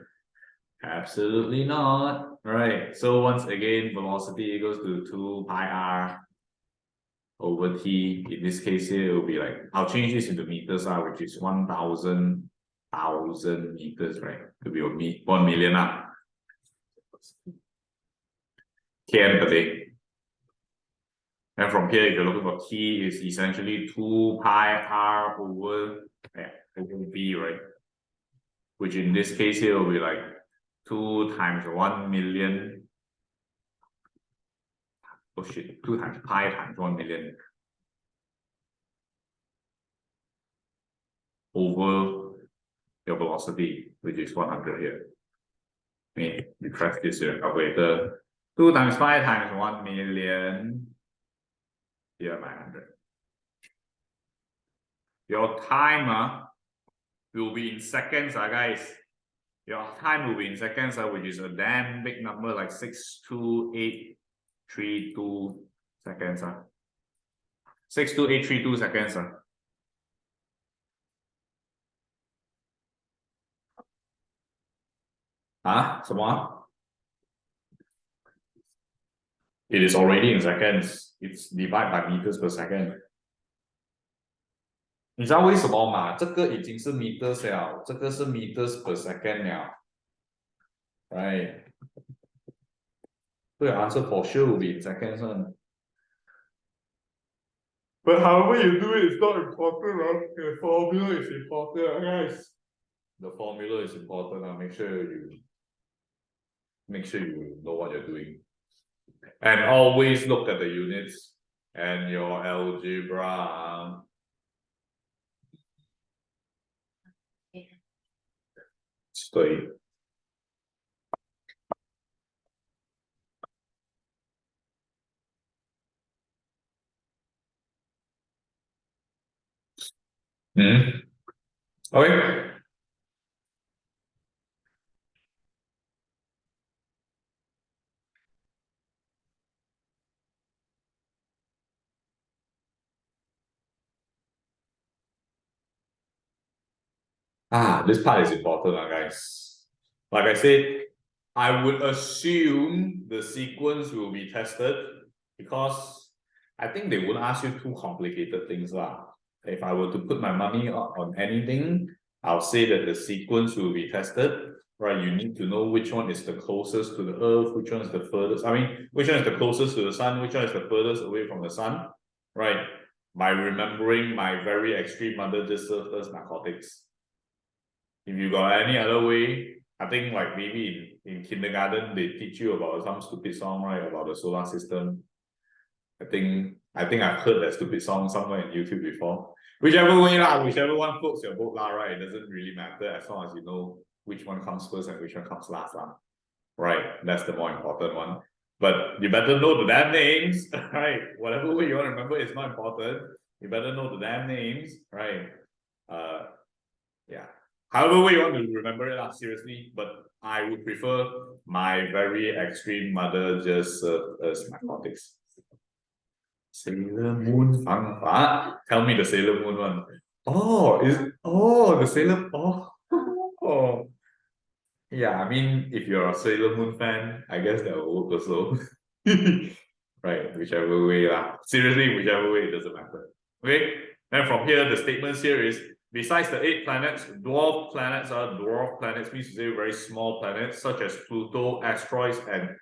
Absolutely not. All right. So once again, velocity equals to 2 pi r over t. In this case here, it will be like, I'll change this into meters, which is 1,000 meters, right? It will be 1 million km per day. And from here, if you're looking for t, is essentially 2 pi r over b, right? Which in this case here will be like 2 times 1 million. Oh shit, 2 times pi times 1 million over your velocity, which is 100 here. Okay, you press this here, calculator. 2 times pi times 1 million. Here 900. Your timer will be in seconds, guys. Your time will be in seconds, which is a damn big number, like 62832 seconds. 62832 seconds. 什么？ It is already in seconds. It's divided by meters per second. 你知道为什么吗？这个已经是 meters 了，这个是 meters per second 了。Right. So your answer for sure will be in seconds. But however you do it, it's not important. The formula is important, guys. The formula is important. Make sure you know what you're doing. And always look at the units and your algebra. Stay. Okay. This part is important, guys. Like I said, I would assume the sequence will be tested because I think they won't ask you too complicated things. If I were to put my money on anything, I'll say that the sequence will be tested. Right, you need to know which one is the closest to the earth, which one is the furthest. I mean, which one is the closest to the sun, which one is the furthest away from the sun. Right, by remembering my very extreme mother just served us narcotics. If you got any other way, I think like maybe in kindergarten they teach you about some stupid song, right, about the solar system. I think I've heard that stupid song somewhere in YouTube before. Whichever way whichever one floats your boat right, it doesn't really matter as long as you know which one comes first and which one comes last Right, that's the more important one. But you better know the damn names, right? Whatever way you want to remember is not important. You better know the damn names, right? Yeah. However way you want to remember it, seriously, but I would prefer my very extreme mother just served us narcotics. Sailor Moon Fang Fa. Tell me the Sailor Moon one. The Sailor. Yeah, I mean, if you're a Sailor Moon fan, I guess that will work also. Right, whichever way. Seriously, whichever way, it doesn't matter. Okay. Then from here, the statements here is, besides the 8 planets, dwarf planets are dwarf planets, means to say very small planets, such as Pluto, asteroids, and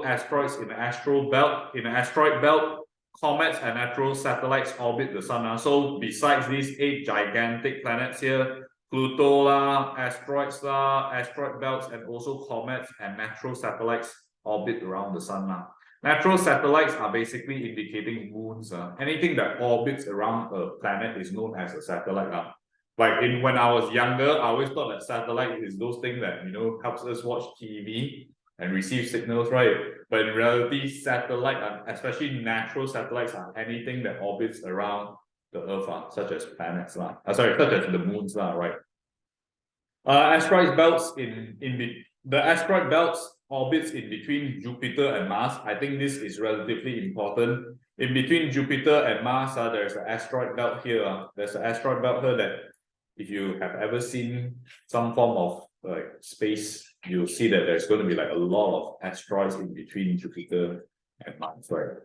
asteroids in the asteroid belt, comets and natural satellites orbit the sun. So besides these 8 gigantic planets here, Pluto lah, asteroids lah, asteroid belts, and also comets and natural satellites orbit around the sun lah. Natural satellites are basically indicating moons. Anything that orbits around a planet is known as a satellite. Like when I was younger, I always thought that satellite is those things that, you know, helps us watch TV and receive signals, right? But in reality, satellite, especially natural satellites, are anything that orbits around the Earth, such as planets, such as the moons, right? Asteroid belts the asteroid belts orbits in between Jupiter and Mars. I think this is relatively important. In between Jupiter and Mars, there's an asteroid belt here. There's an asteroid belt here that, if you have ever seen some form of like space, you'll see that there's going to be like a lot of asteroids in between Jupiter and Mars, right?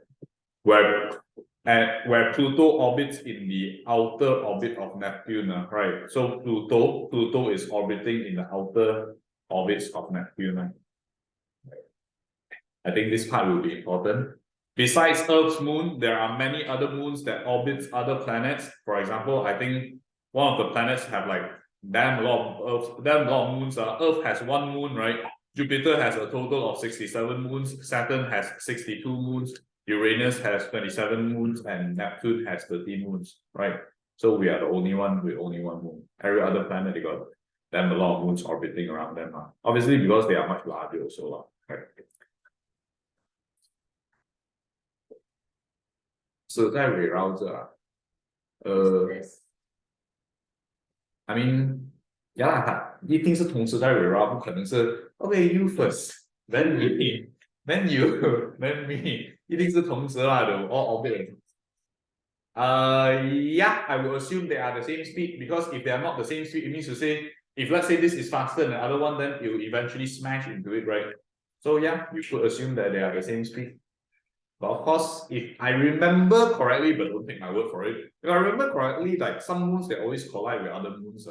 Where Pluto orbits in the outer orbit of Neptune, right? So Pluto is orbiting in the outer orbits of Neptune. I think this part will be important. Besides Earth's moon, there are many other moons that orbit other planets. For example, I think one of the planets have like damn lot of moons. Earth has 1 moon, right? Jupiter has a total of 67 moons. Saturn has 62 moons. Uranus has 27 moons, and Neptune has 13 moons, right? So we are the only one with only 1 moon. Every other planet, they got damn a lot of moons orbiting around them. Obviously, because they are much larger also, right? So 在围绕着I mean, yeah 啦，一定是同时在围绕，不可能是 okay you first then me then you then me， 一定是同时啦，they will all orbit. Yeah, I will assume they are the same speed, because if they are not the same speed, it means to say, if let's say this is faster than the other one, then it will eventually smash into it, right? So yeah, you should assume that they are the same speed. But of course, if I remember correctly, but don't take my word for it, if I remember correctly, like some moons, they always collide with other moons.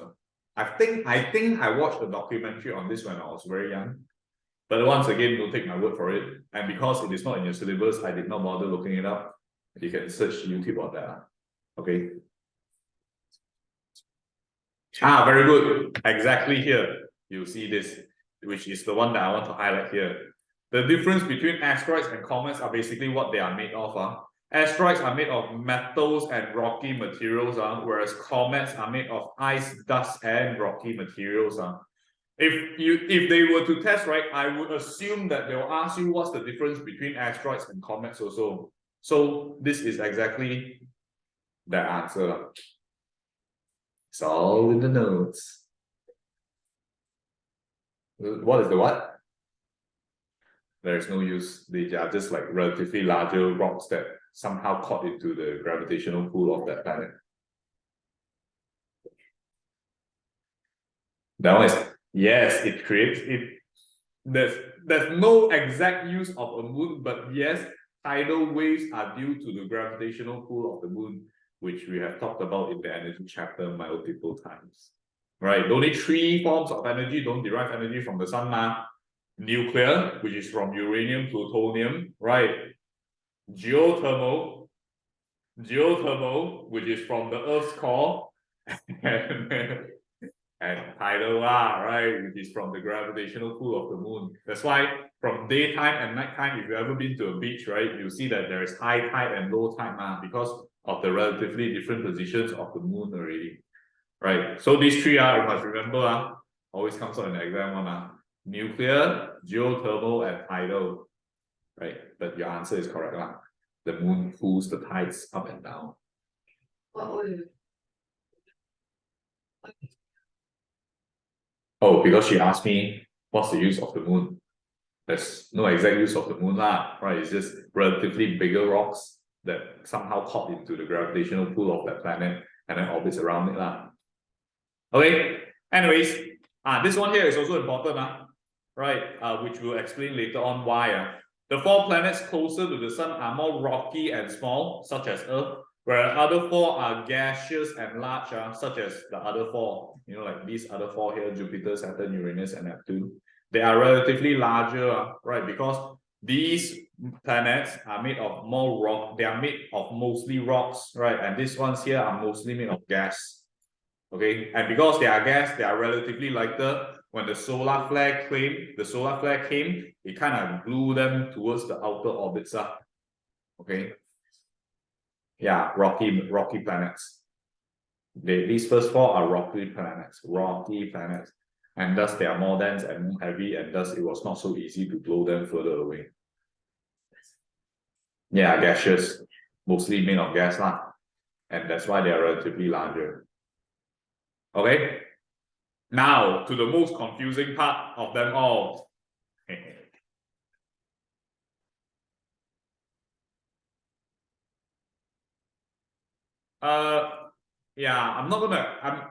I think I watched a documentary on this when I was very young. But once again, don't take my word for it. And because it is not in your syllabus, I did not bother looking it up. You can search YouTube on that. Okay. Very good. Exactly here. You see this, which is the one that I want to highlight here. The difference between asteroids and comets are basically what they are made of. Asteroids are made of metals and rocky materials, whereas comets are made of ice, dust, and rocky materials. If they were to test, right, I would assume that they will ask you what's the difference between asteroids and comets also. So this is exactly the answer. It's all in the notes. What is the what? There is no use. They are just like relatively larger rocks that somehow caught into the gravitational pull of that planet. That one is, yes, it creates it. There's no exact use of a moon, but yes, tidal waves are due to the gravitational pull of the moon, which we have talked about in the energy chapter multiple times. Right? Only 3 forms of energy don't derive energy from the sun now. Nuclear, which is from uranium, plutonium, right? Geothermal, which is from the Earth's core, and tidal, right, which is from the gravitational pull of the moon. That's why from daytime and nighttime, if you've ever been to a beach, right, you see that there is high tide and low tide because of the relatively different positions of the moon already, right? So these 3 you must remember, always comes out in the exam nuclear, geothermal, and tidal, right? But your answer is correct. The moon pulls the tides up and down. Oh, because she asked me what's the use of the moon. There's no exact use of the moon, right? It's just relatively bigger rocks that somehow caught into the gravitational pull of that planet and then orbits around it. Okay, anyways, this one here is also important, right? Which we'll explain later on why. The 4 planets closer to the sun are more rocky and small, such as Earth, whereas other 4 are gaseous and large, such as the other 4. You know, like these other 4 here, Jupiter, Saturn, Uranus, and Neptune. They are relatively larger, right? Because these planets are made of more rock. They are made of mostly rocks, right? And these ones here are mostly made of gas. Okay, and because they are gas, they are relatively lighter. When the solar flare came, it kind of blew them towards the outer orbits. Okay. Yeah, rocky planets. These first 4 are rocky planets, and thus they are more dense and more heavy, and thus it was not so easy to blow them further away. Yeah, gaseous, mostly made of gas, and that's why they are relatively larger. Okay, now to the most confusing part of them all. Yeah,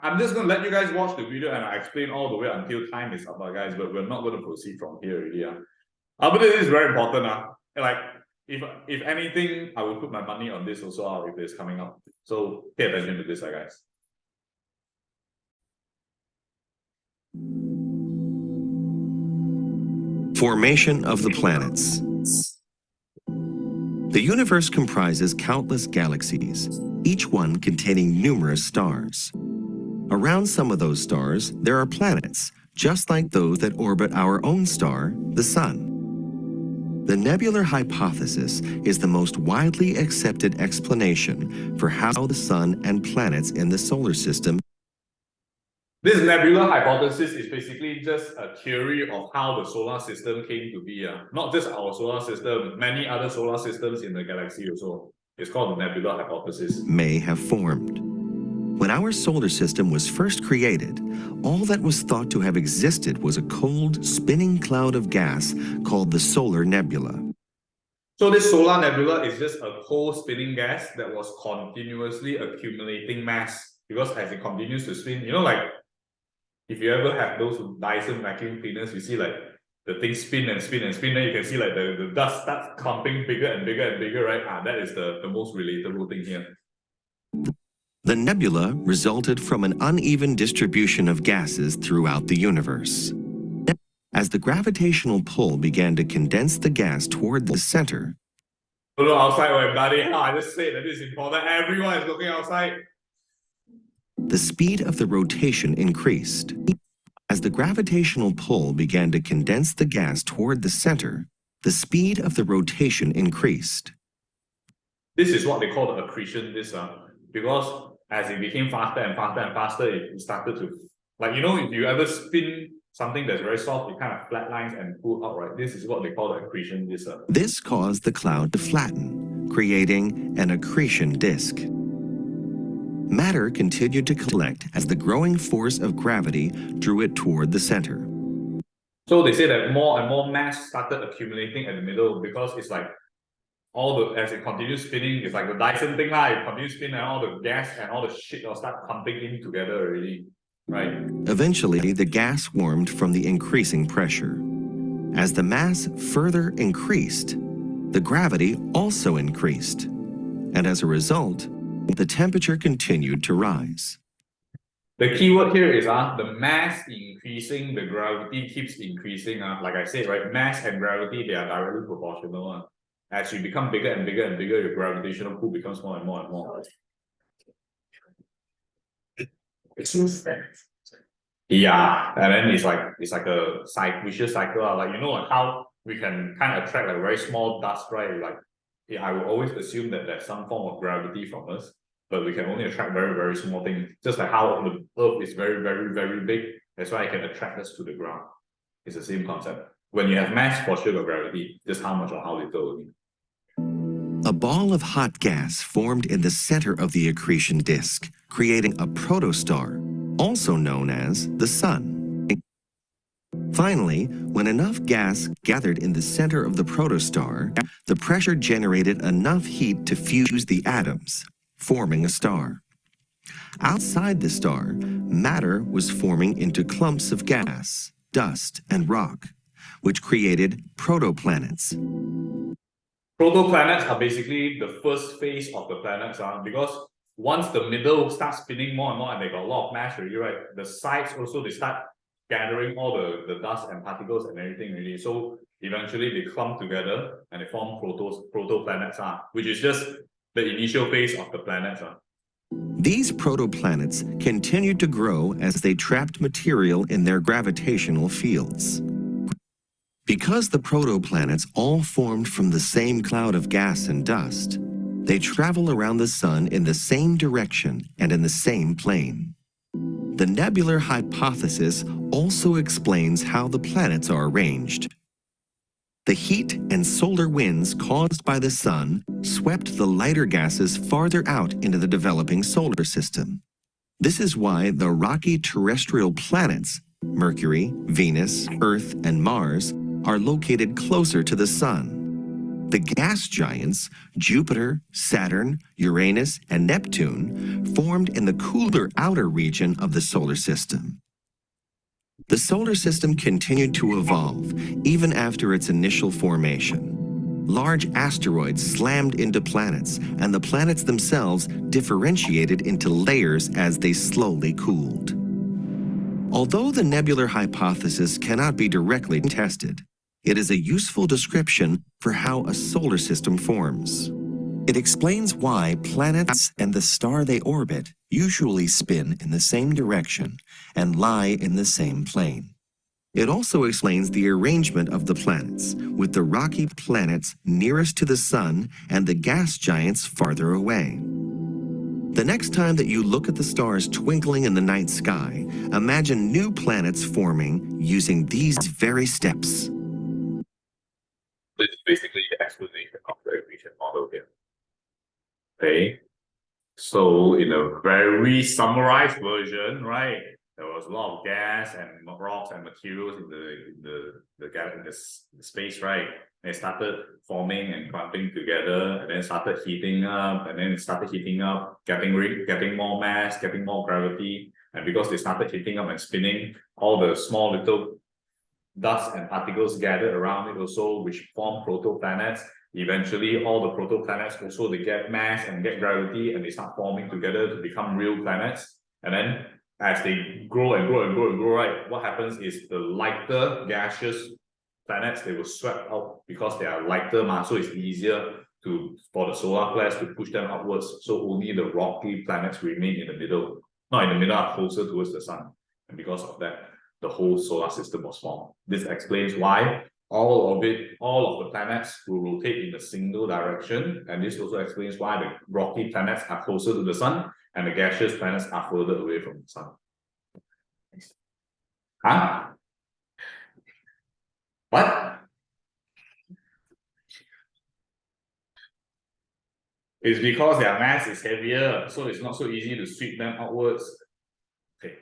I'm just gonna let you guys watch the video and I explain all the way until time is up, guys, but we're not gonna proceed from here really. But this is very important. Like if anything, I will put my money on this also if it's coming up. So pay attention to this, guys. Formation of the planets. The universe comprises countless galaxies, each one containing numerous stars. Around some of those stars, there are planets, just like those that orbit our own star, the Sun. The nebular hypothesis is the most widely accepted explanation for how the Sun and planets in the solar system. This nebular hypothesis is basically just a theory of how the solar system came to be. Not just our solar system, many other solar systems in the galaxy also. It's called the nebular hypothesis. May have formed. When our solar system was first created, all that was thought to have existed was a cold, spinning cloud of gas called the solar nebula. So this solar nebula is just a cold spinning gas that was continuously accumulating mass. Because as it continues to spin, you know, like if you ever have those Dyson vacuum cleaners, you see like the thing spin and spin and spin, then you can see like the dust starts clumping bigger and bigger and bigger, right? That is the most relatable thing here. The nebula resulted from an uneven distribution of gases throughout the universe. As the gravitational pull began to condense the gas toward the center, Look outside, everybody. I just said that this is important. Everyone is looking outside. the speed of the rotation increased. As the gravitational pull began to condense the gas toward the center, the speed of the rotation increased. This is what they call the accretion disk, because as it became faster and faster and faster, it started to, like, you know, if you ever spin something that's very soft, it kind of flatlines and pull out, right? This is what they call the accretion disk. This caused the cloud to flatten, creating an accretion disk. Matter continued to collect as the growing force of gravity drew it toward the center. So they say that more and more mass started accumulating at the middle because it's like as it continues spinning, it's like the Dyson thing, it continues spinning and all the gas and all the shit will start pumping in together already, right? Eventually, the gas warmed from the increasing pressure. As the mass further increased, the gravity also increased. And as a result, the temperature continued to rise. The key word here is the mass increasing, the gravity keeps increasing. Like I said, right, mass and gravity, they are directly proportional. As you become bigger and bigger and bigger, your gravitational pull becomes more and more and more. Yeah, and then it's like a vicious cycle. Like, you know, like how we can kind of attract like very small dust, right? Like, yeah, I will always assume that there's some form of gravity from us, but we can only attract very, very small things. Just like how the Earth is very, very, very big. That's why it can attract us to the ground. It's the same concept. When you have mass, for sure, of gravity, just how much or how little. A ball of hot gas formed in the center of the accretion disk, creating a protostar, also known as the Sun. Finally, when enough gas gathered in the center of the protostar, the pressure generated enough heat to fuse the atoms, forming a star. Outside the star, matter was forming into clumps of gas, dust, and rock, which created protoplanets. Protoplanets are basically the first phase of the planets, because once the middle starts spinning more and more and they got a lot of mass already, right? The sides also, they start gathering all the dust and particles and everything really. So eventually they clump together and they form protoplanets, which is just the initial phase of the planets. These protoplanets continued to grow as they trapped material in their gravitational fields. Because the protoplanets all formed from the same cloud of gas and dust, they travel around the sun in the same direction and in the same plane. The nebular hypothesis also explains how the planets are arranged. The heat and solar winds caused by the sun swept the lighter gases farther out into the developing solar system. This is why the rocky terrestrial planets, Mercury, Venus, Earth, and Mars, are located closer to the sun. The gas giants, Jupiter, Saturn, Uranus, and Neptune, formed in the cooler outer region of the solar system. The solar system continued to evolve even after its initial formation. Large asteroids slammed into planets, and the planets themselves differentiated into layers as they slowly cooled. Although the nebular hypothesis cannot be directly tested, it is a useful description for how a solar system forms. It explains why planets and the star they orbit usually spin in the same direction and lie in the same plane. It also explains the arrangement of the planets, with the rocky planets nearest to the sun and the gas giants farther away. The next time that you look at the stars twinkling in the night sky, imagine new planets forming using these very steps. This is basically the explanation of the accretion model here. Okay, so in a very summarized version, right, there was a lot of gas and rocks and materials in the space, right? They started forming and clumping together, and then started heating up, and then it started heating up, getting more mass, getting more gravity, and because they started heating up and spinning, all the small little dust and particles gathered around it also, which form protoplanets. Eventually, all the protoplanets also, they get mass and get gravity, and they start forming together to become real planets. And then as they grow and grow and grow and grow, right, what happens is the lighter gaseous planets, they will swept out because they are lighter mass, so it's easier for the solar flares to push them upwards. So only the rocky planets remain in the middle, not in the middle, are closer towards the sun. And because of that, the whole solar system was formed. This explains why all of the planets will rotate in a single direction, and this also explains why the rocky planets are closer to the sun and the gaseous planets are further away from the sun. Huh? What? It's because their mass is heavier, so it's not so easy to sweep them outwards. Okay.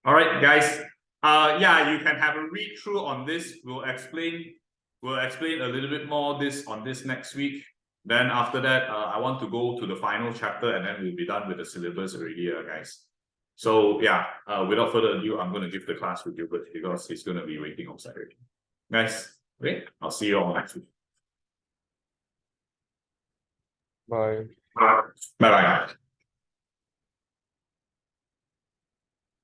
All right, guys. Yeah, you can have a read through on this. We'll explain a little bit more on this next week. Then after that, I want to go to the final chapter, and then we'll be done with the syllabus already, guys. So yeah, without further ado, I'm going to give the class to Gilbert because he's going to be waiting outside already. Guys, okay, I'll see you all next week. Bye. Bye bye.